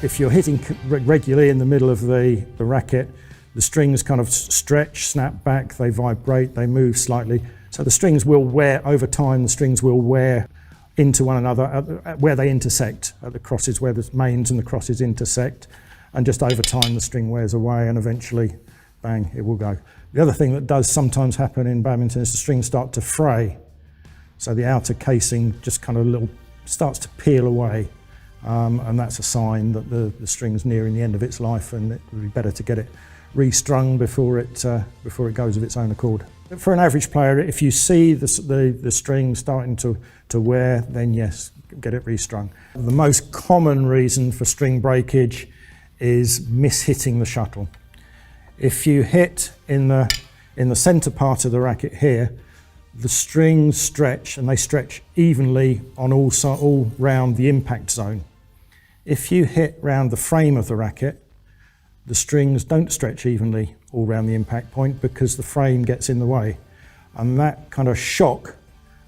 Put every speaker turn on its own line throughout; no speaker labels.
If you're hitting regularly in the middle of the racket, the strings kind of stretch, snap back, they vibrate, they move slightly. So the strings will wear, over time, the strings will wear into one another where they intersect, at the crosses where the mains and the crosses intersect. And just over time, the string wears away and eventually, bang, it will go. The other thing that does sometimes happen in badminton is the strings start to fray. So the outer casing just kind of starts to peel away. And that's a sign that the string's nearing the end of its life, and it would be better to get it restrung before it goes of its own accord. For an average player, if you see the string starting to wear, then yes, get it restrung. The most common reason for string breakage is mishitting the shuttle. If you hit in the center part of the racket here, the strings stretch, and they stretch evenly on all round the impact zone. If you hit round the frame of the racket, the strings don't stretch evenly all round the impact point because the frame gets in the way. And that kind of shock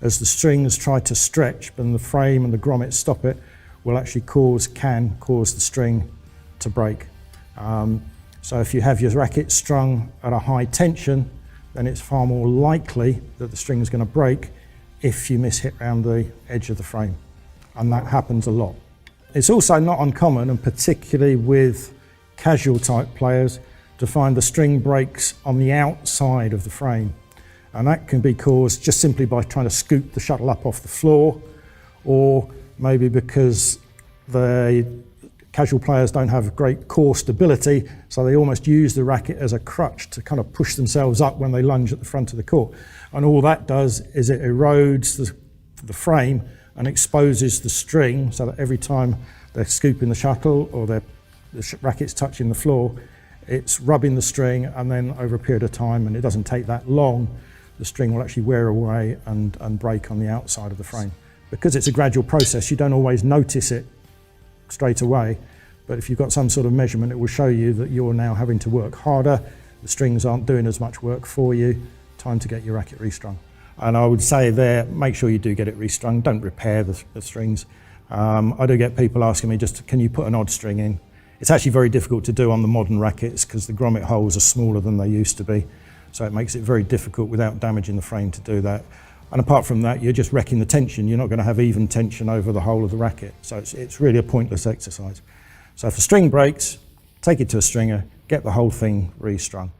as the strings try to stretch and the frame and the grommets stop it will actually can cause the string to break. So if you have your racket strung at a high tension, then it's far more likely that the string is going to break if you mishit round the edge of the frame. And that happens a lot. It's also not uncommon, and particularly with casual type players, to find the string breaks on the outside of the frame. And that can be caused just simply by trying to scoop the shuttle up off the floor, or maybe because the casual players don't have great core stability, so they almost use the racket as a crutch to kind of push themselves up when they lunge at the front of the court. And all that does is it erodes the frame and exposes the string, so that every time they're scooping the shuttle or the racket's touching the floor, it's rubbing the string, and then over a period of time, and it doesn't take that long, the string will actually wear away and break on the outside of the frame. Because it's a gradual process, you don't always notice it straight away, but if you've got some sort of measurement, it will show you that you're now having to work harder, the strings aren't doing as much work for you, time to get your racket restrung. And I would say there, make sure you do get it restrung, don't repair the strings. I do get people asking me, can you put an odd string in? It's actually very difficult to do on the modern rackets because the grommet holes are smaller than they used to be. So it makes it very difficult without damaging the frame to do that. And apart from that, you're just wrecking the tension. You're not going to have even tension over the whole of the racket. So it's really a pointless exercise. So if a string breaks, take it to a stringer, get the whole thing restrung.